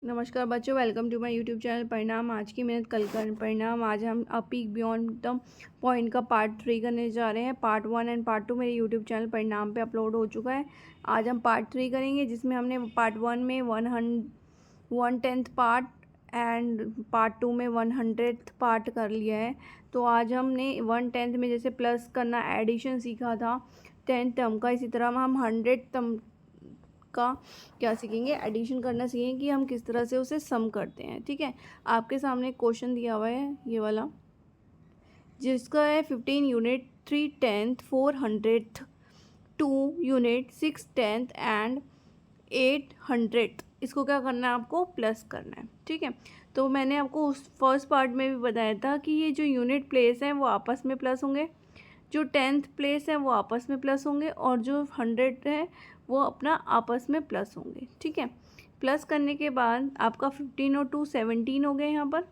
नमस्कार बच्चों, welcome to my YouTube channel Parinam. आज की मेहनत कल का परिणाम। आज हम a peek beyond the point का पार्ट 3 करने जा रहे हैं। पार्ट 1 एंड पार्ट 2 मेरे यूट्यूब चैनल परिणाम पे अपलोड हो चुका है। आज हम पार्ट 3 करेंगे, जिसमें हमने पार्ट 1 में 1/10 पार्ट एंड पार्ट 2 में 100th पार्ट कर लिया है। तो आज हमने 1/10 में जैसे प्लस करना, एडिशन सीखा था 10th टर्म का, इसी तरह हम 100th टर्म का क्या सीखेंगे, एडिशन करना सीखेंगे कि हम किस तरह से उसे सम करते हैं। ठीक है, आपके सामने एक क्वेश्चन दिया हुआ है ये वाला, जिसका है 15 unit 3/10 400th 2 unit 6/10 and 800th। इसको क्या करना है, आपको प्लस करना है। ठीक है, तो मैंने आपको उस फर्स्ट पार्ट में भी बताया था कि ये जो यूनिट प्लेस हैं वो आपस में प्लस होंगे, जो 10th प्लेस है वो आपस में प्लस होंगे, और जो 100 है वो अपना आपस में प्लस होंगे। ठीक है, प्लस करने के बाद आपका 15 और 2 17 हो गए, यहाँ पर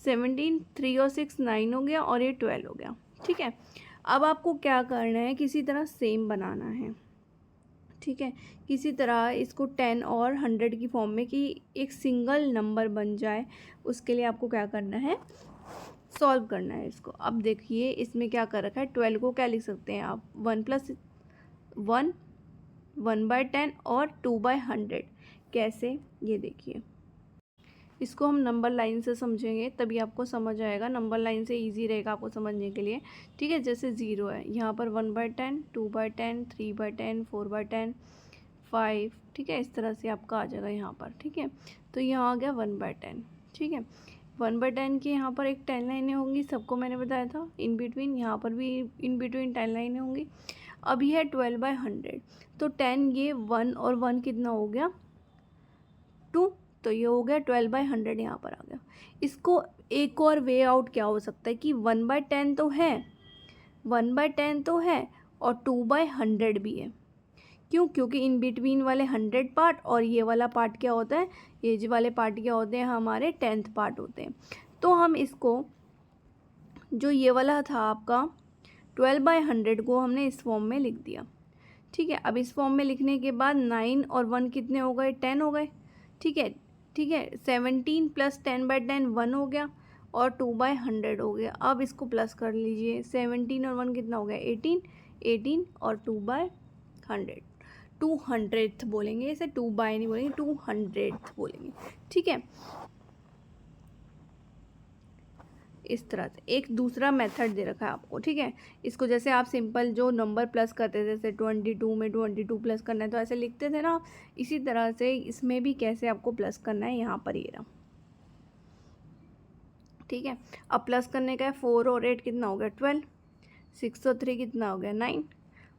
17, 3 और 6 9 हो गया, और ये 12 हो गया। ठीक है, अब आपको क्या करना है, किसी तरह सेम बनाना है। ठीक है, किसी तरह इसको 10 और 100 की फॉर्म में कि एक सिंगल नंबर बन जाए, उसके लिए आपको क्या करना है, सॉल्व करना है इसको। अब देखिए इसमें क्या कर रखा है, 12 को क्या लिख सकते हैं आप, 1+1 1/10 और 2/100। कैसे, ये देखिए, इसको हम नंबर लाइन से समझेंगे तभी आपको समझ आएगा। नंबर लाइन से इजी रहेगा आपको समझने के लिए। ठीक है, जैसे 0 है यहाँ पर 1/10 2/10 3/10 4/10 5। ठीक है, इस तरह से आपका आ जाएगा यहाँ पर। ठीक है, तो यहाँ आ गया 1/10। ठीक है, 1/10 की यहाँ पर एक 10 लाइनें होंगी, सबको मैंने बताया था। इन बिटवीन यहाँ पर भी इन बिटवीन 10 लाइनें होंगी। अभी है 12/100, तो 10 ये 1 और 1 कितना हो गया, 2, तो ये हो गया 12/100 यहाँ पर आ गया। इसको एक और वे आउट क्या हो सकता है कि 1/10 तो है, 1/10 तो है, और 2/100 भी है। क्यों? क्योंकि इन बिटवीन वाले 100 पार्ट और ये वाला पार्ट क्या होता है, ये जो वाले पार्ट क्या होते हैं, हमारे 10th पार्ट होते हैं। तो हम इसको, जो ये वाला था आपका 12/100 को हमने इस फॉर्म में लिख दिया। ठीक है, अब इस फॉर्म में लिखने के बाद 9 और 1 कितने हो गए, 10 हो गए। ठीक है, ठीक है, 17 + 10/10 1 हो गया, और 2/100 हो गया। अब इसको प्लस कर लीजिए, 17 और 1 कितना हो गया, 18 18 और 2/100 200th बोलेंगे इसे, 2/, नहीं बोलेंगे, 200th बोलेंगे। ठीक है, इस तरह से एक दूसरा मेथड दे रखा है आपको। ठीक है, इसको जैसे आप सिंपल जो नंबर प्लस करते थे, जैसे 22 में 22 प्लस करना है तो ऐसे लिखते थे ना, इसी तरह से इसमें भी कैसे आपको प्लस करना है, यहाँ पर ये रहा। ठीक है, अब प्लस करने का है, 4 और 8 कितना हो गया, 12, 6 और 3 कितना हो गया, 9,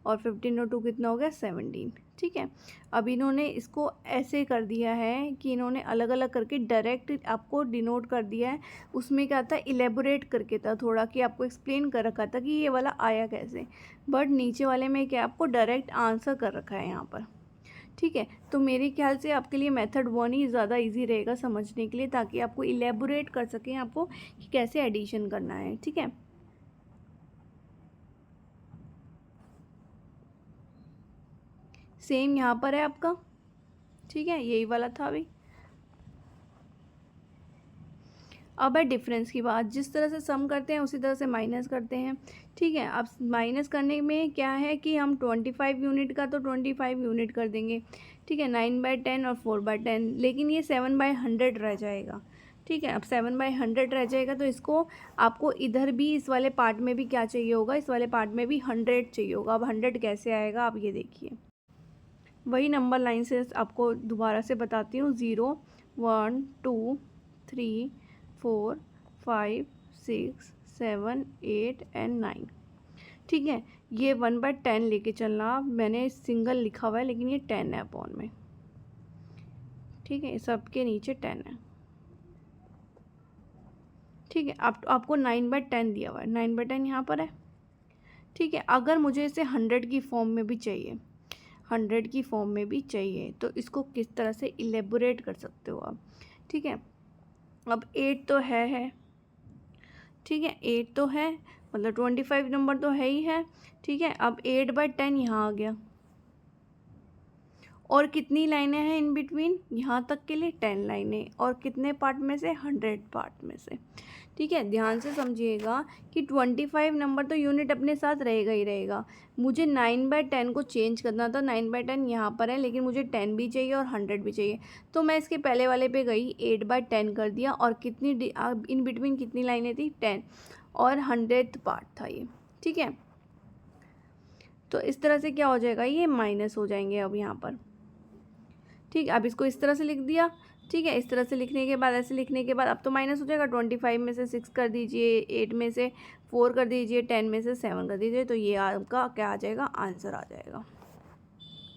और 15 और 2 कितना हो गया, 17। ठीक है, अब इन्होंने इसको ऐसे कर दिया है कि इन्होंने अलग अलग करके डायरेक्ट आपको डिनोट कर दिया है। उसमें क्या था, इलेबोरेट करके था थोड़ा, कि आपको एक्सप्लेन कर रखा था कि ये वाला आया कैसे, बट नीचे वाले में क्या आपको डायरेक्ट आंसर कर रखा है यहाँ पर। ठीक है, तो मेरे ख्याल से आपके लिए मेथड 1 ही ज़्यादा इजी रहेगा समझने के लिए, ताकि आपको इलेबोरेट कर सकें आपको कि कैसे एडिशन करना है। ठीक है, सेम यहाँ पर है आपका। ठीक है, यही वाला था अभी। अब है डिफरेंस की बात, जिस तरह से सम करते हैं उसी तरह से माइनस करते हैं। ठीक है, अब माइनस करने में क्या है कि हम 25 यूनिट का तो 25 यूनिट कर देंगे। ठीक है, 9/10 और 4/10, लेकिन ये 7/100 रह जाएगा। ठीक है, अब 7/100 रह जाएगा, तो इसको आपको इधर भी इस वाले पार्ट में भी क्या चाहिए होगा, इस वाले पार्ट में भी 100 चाहिए होगा। अब 100 कैसे आएगा, आप ये देखिए, वही नंबर लाइन से आपको दोबारा से बताती हूँ। 0 1 2 3 4 5 6 7 8 एंड 9। ठीक है, ये 1/10 लेके चलना। मैंने सिंगल लिखा हुआ है, लेकिन ये 10 है अपॉन में। ठीक है, सबके नीचे 10 है। ठीक है, आपको 9/10 दिया हुआ है, 9/10 यहाँ पर है। ठीक है, अगर मुझे इसे 100 की फॉर्म में भी चाहिए, 100 की फॉर्म में भी चाहिए, तो इसको किस तरह से इलेबोरेट कर सकते हो आप। ठीक है, अब 8 तो है। ठीक है, 8 तो है, मतलब 25 नंबर तो है ही है। ठीक है, अब 8/10 यहाँ आ गया, और कितनी लाइनें हैं इन बिटवीन, यहाँ तक के लिए 10 लाइनें, और कितने पार्ट में से, 100 पार्ट में से। ठीक है, ध्यान से समझिएगा कि 25 नंबर तो यूनिट अपने साथ रहेगा ही रहेगा। मुझे 9/10 को चेंज करना था, 9/10 यहाँ पर है, लेकिन मुझे 10 भी चाहिए और 100 भी चाहिए, तो मैं इसके पहले वाले पे गई, 8/10 कर दिया, और कितनी इन बिटवीन कितनी लाइनें थी, 10, और 100th पार्ट था ये। ठीक है, तो इस तरह से क्या हो जाएगा, ये माइनस हो जाएंगे अब यहाँ पर। ठीक है, अब इसको इस तरह से लिख दिया। ठीक है, इस तरह से लिखने के बाद, ऐसे लिखने के बाद अब तो माइनस हो जाएगा। 25 में से 6 कर दीजिए, 8 में से 4 कर दीजिए, 10 में से 7 कर दीजिए, तो ये आपका क्या आ जाएगा, आंसर आ जाएगा।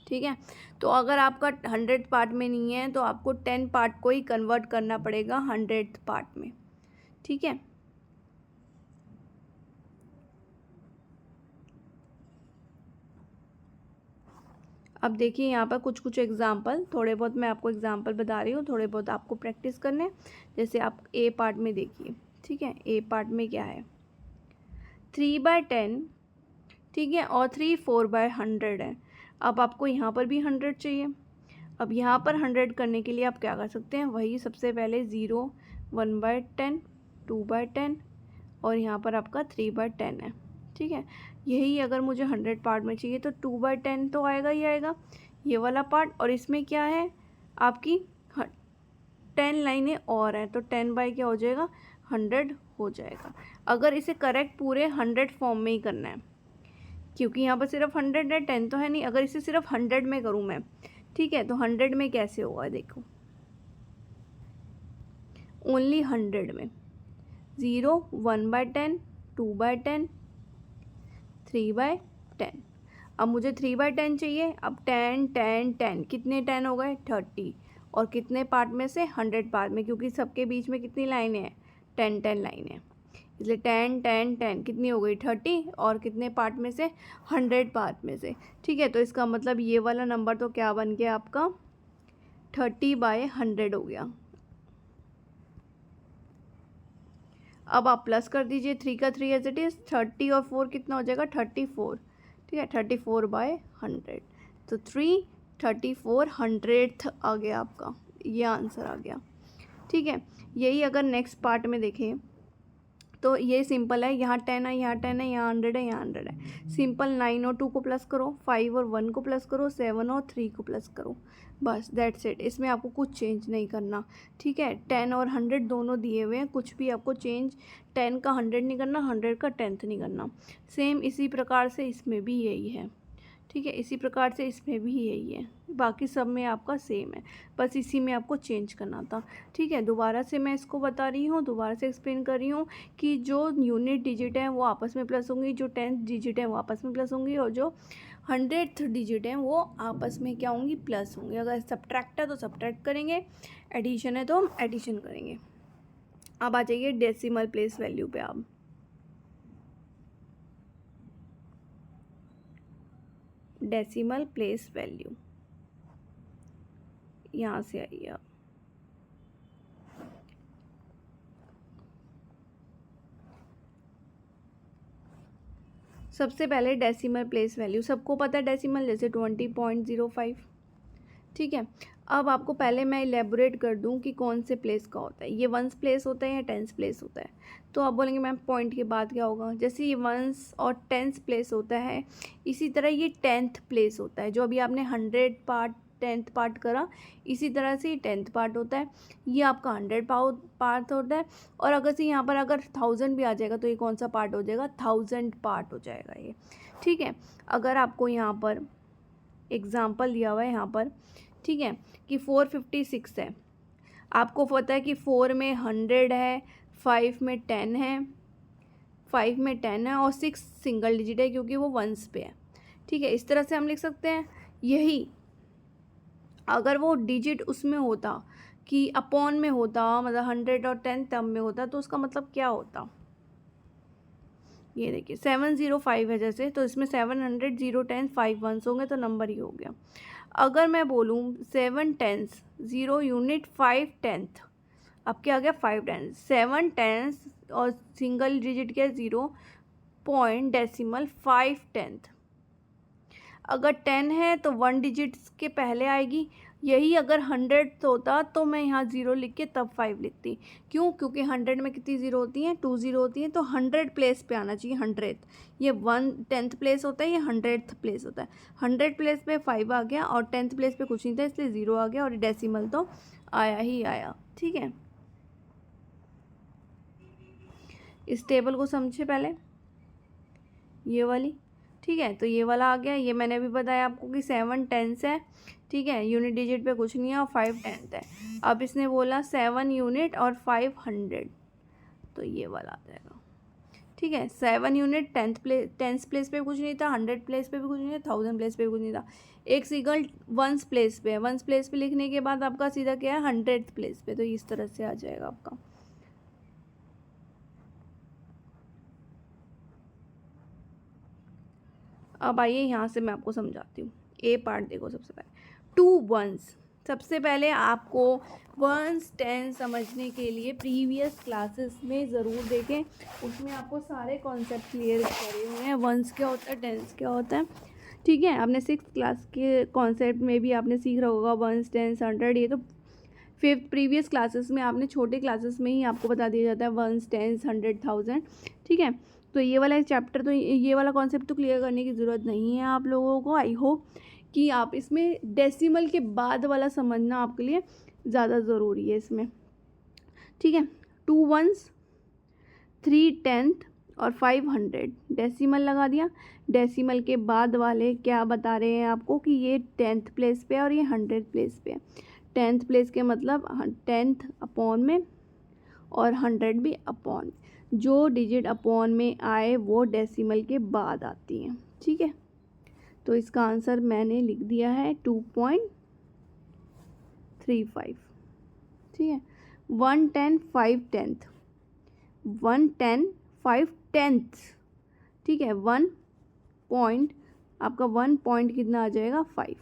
ठीक है, तो अगर आपका 100 पार्ट में नहीं है तो आपको 10 पार्ट को ही कन्वर्ट करना पड़ेगा 100th पार्ट में। ठीक है, अब देखिए यहाँ पर कुछ कुछ एग्जाम्पल, थोड़े बहुत मैं आपको एग्जाम्पल बता रही हूँ, थोड़े बहुत आपको प्रैक्टिस करने। जैसे आप ए पार्ट में देखिए। ठीक है, ए पार्ट में क्या है, 3/10, ठीक है, और 3 4/100 है। अब आपको यहाँ पर भी 100 चाहिए। अब यहाँ पर 100 करने के लिए आप क्या कर सकते हैं, वही सबसे पहले 0, 1/10, 2/10, और यहाँ पर आपका 3/10 है। ठीक है, यही अगर मुझे 100 पार्ट में चाहिए तो 2/10 तो आएगा ही आएगा, ये वाला पार्ट, और इसमें क्या है आपकी 10 लाइनें और हैं, तो 10 बाई क्या हो जाएगा, 100 हो जाएगा। अगर इसे करेक्ट पूरे 100 फॉर्म में ही करना है, क्योंकि यहाँ पर सिर्फ 100 है, 10 तो है नहीं। अगर इसे सिर्फ 100 में करूँ मैं, ठीक है, तो 100 में कैसे होगा, देखो, ओनली 100 में 0, 1/10, 2/10, 3/10। अब मुझे 3/10 चाहिए। अब 10 10 10 कितने 10 हो गए, 30, और कितने पार्ट में से, 100 पार्ट में, क्योंकि सबके बीच में कितनी लाइनें हैं, 10 10 लाइनें, इसलिए 10 10 10 कितनी हो गई, 30, और कितने पार्ट में से, 100 पार्ट में से। ठीक है, तो इसका मतलब ये वाला नंबर तो क्या बन गया आपका, 30/100 हो गया। अब आप प्लस कर दीजिए, 3 का 3 एज इट इज़, 30 और 4 कितना हो जाएगा, 34। ठीक है, 34/100, तो 3/34 आ गया आपका, ये आंसर आ गया। ठीक है, यही अगर नेक्स्ट पार्ट में देखें तो ये सिंपल है, यहाँ 10 है, यहाँ 10 है, यहाँ 100 है, यहाँ 100 है। सिंपल 9 और 2 को प्लस करो, 5 और 1 को प्लस करो, 7 और 3 को प्लस करो, बस दैट्स इट। इसमें आपको कुछ चेंज नहीं करना। ठीक है, 10 और 100 दोनों दिए हुए हैं, कुछ भी आपको चेंज 10 का 100 नहीं करना, 100 का 10th नहीं करना। सेम इसी प्रकार से इसमें भी यही है। ठीक है, इसी प्रकार से इसमें भी यही है, बाकी सब में आपका सेम है, बस इसी में आपको चेंज करना था। ठीक है, दोबारा से मैं इसको बता रही हूँ, दोबारा से एक्सप्लेन कर रही हूँ कि जो यूनिट डिजिट हैं वो आपस में प्लस होंगी, जो 10th डिजिट हैं वो आपस में प्लस होंगी, और जो 100th डिजिट हैं वो आपस में क्या होंगी, प्लस होंगी। अगर सब्ट्रैक्ट है तो सब्ट्रैक्ट करेंगे, एडिशन है तो हम एडिशन करेंगे। अब आ जाइए डेसिमल प्लेस वैल्यू पे। आप डेसिमल प्लेस वैल्यू यहाँ से आइए आप। सबसे पहले डेसिमल प्लेस वैल्यू, सबको पता है डेसिमल, जैसे 20.05। ठीक है, अब आपको पहले मैं इलेबोरेट कर दूं कि कौन से प्लेस का होता है, ये 1st प्लेस होता है या 10th प्लेस होता है। तो आप बोलेंगे मैम पॉइंट के बाद क्या होगा, जैसे ये 1st और 10th प्लेस होता है, इसी तरह ये 10th प्लेस होता है। जो अभी आपने 100 पार्ट 10th पार्ट करा, इसी तरह से ये 10th पार्ट होता है, ये आपका 100 पार्ट होता है। और अगर से यहाँ पर अगर 1000 भी आ जाएगा तो ये कौन सा पार्ट हो जाएगा, 1000 पार्ट हो जाएगा ये। ठीक है, अगर आपको यहाँ पर एग्जाम्पल दिया हुआ है यहाँ पर, ठीक है, कि 456 है, आपको पता है कि 4 में 100 है, 5 में 10 है, 5 में 10 है, और 6 सिंगल डिजिट है क्योंकि वो 1s पे है। ठीक है, इस तरह से हम लिख सकते हैं। यही अगर वो डिजिट उसमें होता कि अपॉन में होता, मतलब 100 और 10 टर्म में होता, तो उसका मतलब क्या होता, ये देखिए 705 है जैसे, तो इसमें 700, 0 10 5 1s होंगे, तो नंबर ही हो गया। अगर मैं बोलूँ 7 10s 0 यूनिट 5 10th, अब क्या आ गया 5 10, 7 10s और सिंगल डिजिट क्या 0 पॉइंट डेसिमल 5 10th। अगर 10 है तो 1 डिजिट्स के पहले आएगी। यही अगर 100 होता तो मैं यहाँ 0 लिख के तब 5 लिखती। क्यों? क्योंकि 100 में कितनी ज़ीरो होती हैं? 2 ज़ीरो होती हैं। तो 100 प्लेस पे आना चाहिए 100th। ये 1/10 प्लेस होता है, ये 100th प्लेस होता है। 100 प्लेस पे 5 आ गया और 10th प्लेस पे कुछ नहीं था, इसलिए 0 आ गया और डेसिमल तो आया ही आया। ठीक है, इस टेबल को समझे पहले, ये वाली। ठीक है, तो ये वाला आ गया। ये मैंने अभी बताया आपको कि 7 10 है। ठीक है, यूनिट डिजिट पे कुछ नहीं है और 5 10 है। अब इसने बोला 7 यूनिट और 500, तो ये वाला आ जाएगा। ठीक है, 7 यूनिट 10th प्लेस पे कुछ नहीं था, 100 प्लेस पे भी कुछ नहीं था, 1000 प्लेस पे भी कुछ नहीं था। एक सिंगल 1 प्लेस पे है। 1 प्लेस पे लिखने के बाद आपका सीधा क्या है? 100th प्लेस पे। तो इस तरह से आ जाएगा आपका। अब आइए यहाँ से मैं आपको समझाती हूँ। ए पार्ट देखो, सबसे पहले 2 1s। सबसे पहले आपको 1s 10 समझने के लिए प्रीवियस क्लासेस में ज़रूर देखें, उसमें आपको सारे कॉन्सेप्ट क्लियर करे हुए हैं। 1s क्या होता है, 10s क्या होता है। ठीक है, आपने 6th क्लास के कॉन्सेप्ट में भी आपने सीख रहा होगा 1s 10s 100। ये तो 5th प्रीवियस क्लासेस में आपने छोटे क्लासेस में ही आपको बता दिया जाता है 1s 10s 100 1000। ठीक है, तो ये वाला चैप्टर, तो ये वाला कॉन्सेप्ट तो क्लियर करने की ज़रूरत नहीं है आप लोगों को। आई होप कि आप इसमें डेसिमल के बाद वाला समझना आपके लिए ज़्यादा ज़रूरी है इसमें। ठीक है, 2 1s 3 10th और 500 डेसिमल लगा दिया। डेसिमल के बाद वाले क्या बता रहे हैं आपको कि ये 10th प्लेस पे है और ये 100th प्लेस पे है। 10th प्लेस के मतलब 10th अपॉन में और 100 भी अपॉन में। जो डिजिट अपॉन में आए वो डेसिमल के बाद आती हैं। ठीक है, तो इसका आंसर मैंने लिख दिया है 2.35। ठीक है, 110 5 10th 110 5 10th। ठीक है, 1 पॉइंट, आपका 1 पॉइंट कितना आ जाएगा? 5।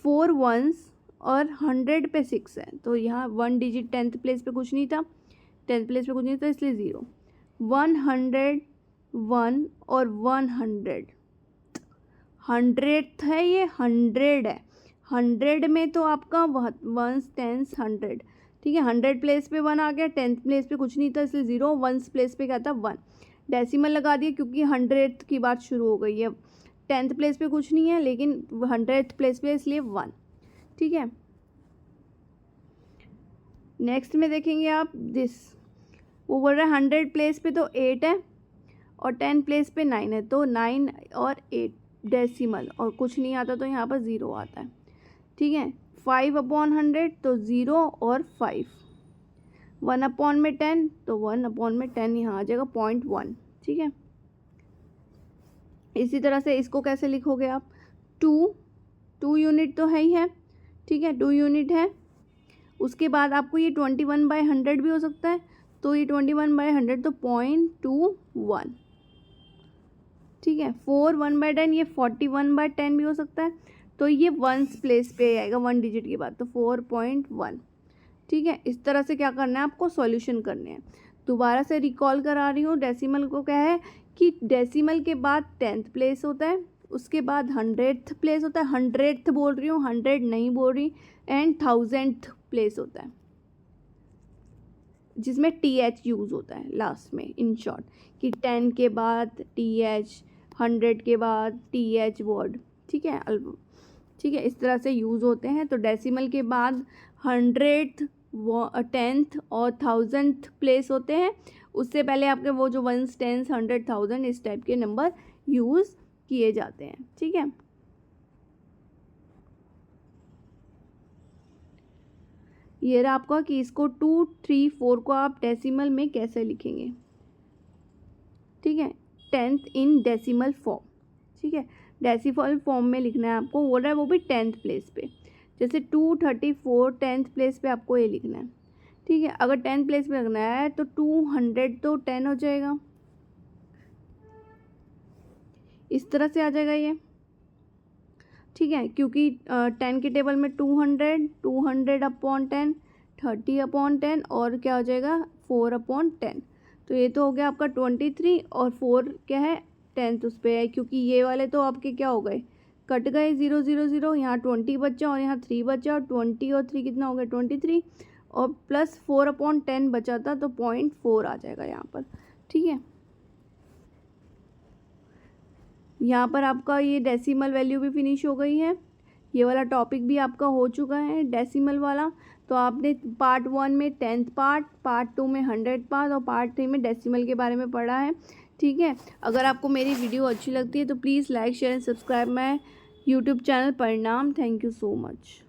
4 1s और 100 पे 6 है, तो यहाँ 1 डिजिट 10th प्लेस पे कुछ नहीं था, 10th प्लेस पे कुछ नहीं था, इसलिए 0। 100 1 और 100 100th है, ये 100 है। 100 में तो आपका 1s 10s 100। ठीक है, 100 प्लेस पे 1 आ गया, 10th प्लेस पे कुछ नहीं था, इसलिए 0। 1s प्लेस पे क्या था? 1। डेसिमल लगा दिया क्योंकि 100th की बात शुरू हो गई है। 10th प्लेस पे कुछ नहीं है, लेकिन 100th प्लेस पे, इसलिए 1। ठीक है, नेक्स्ट में देखेंगे आप दिस। वो बोल रहा है 100 प्लेस पे तो 8 है और 10 प्लेस पे 9 है, तो 9 और 8 डेसिमल, और कुछ नहीं आता तो यहाँ पर 0 आता है। ठीक है, 5 अपॉन 100 तो 0 और 5। 1 अपॉन में 10 तो 1 अपॉन में 10 यहाँ आ जाएगा 0.1। ठीक है, इसी तरह से इसको कैसे लिखोगे आप? 2 यूनिट तो है ही है। ठीक है, 2 यूनिट है। उसके बाद आपको ये 21/100 भी हो सकता है, तो ये 21/100 तो 0.21। ठीक है, 4 1/10, ये 41/10 भी हो सकता है, तो ये 1s प्लेस पे आएगा 1 डिजिट के बाद, तो 4.1। ठीक है, इस तरह से क्या करना है आपको? सॉल्यूशन करने हैं। दोबारा से रिकॉल करा रही हूँ, डेसिमल को क्या है कि डेसिमल के बाद 10th प्लेस होता है, उसके बाद 100th प्लेस होता है। 100th बोल रही हूँ, 100 नहीं बोल रही, एंड 1000th प्लेस होता है, जिसमें TH यूज़ होता है लास्ट में। इन शॉर्ट कि 10 के बाद TH, 100 के बाद TH वर्ड। ठीक है, ठीक है, इस तरह से यूज़ होते हैं। तो डेसिमल के बाद 100th 10th और 1000th प्लेस होते हैं। उससे पहले आपके वो जो 1s 10s 100 1000 इस टाइप के नंबर यूज़ किए जाते हैं। ठीक है, ये रहा आपका कि इसको 2 3 4 को आप डेसिमल में कैसे लिखेंगे। ठीक है, 10th इन डेसिमल फॉर्म। ठीक है, डेसिमल फॉर्म में लिखना है आपको, बोल रहा है वो भी 10th प्लेस पे। जैसे 234 10th प्लेस पे आपको ये लिखना है। ठीक है, अगर 10th प्लेस पे लिखना है तो 200 तो 10 हो जाएगा, इस तरह से आ जाएगा ये। ठीक है, क्योंकि 10 के टेबल में 200 अपॉन 10 30 अपॉन 10 और क्या हो जाएगा 4 अपॉन 10। तो ये तो हो गया आपका 23 और 4 क्या है 10th उस पर है, क्योंकि ये वाले तो आपके क्या हो गए कट गए 0 0 0, यहाँ 20 बचा और यहाँ 3 बचा, और 20 और 3 कितना हो गया 23, और प्लस 4/10 बचा था तो 0.4 आ जाएगा यहाँ पर। ठीक है, यहाँ पर आपका ये डेसिमल वैल्यू भी फिनिश हो गई है, ये वाला टॉपिक भी आपका हो चुका है डेसिमल वाला। तो आपने पार्ट 1 में 10th पार्ट, पार्ट 2 में 100 पार्ट और पार्ट 3 में डेसिमल के बारे में पढ़ा है। ठीक है, अगर आपको मेरी वीडियो अच्छी लगती है तो please like share and subscribe my YouTube channel प्रणाम। Thank you so much.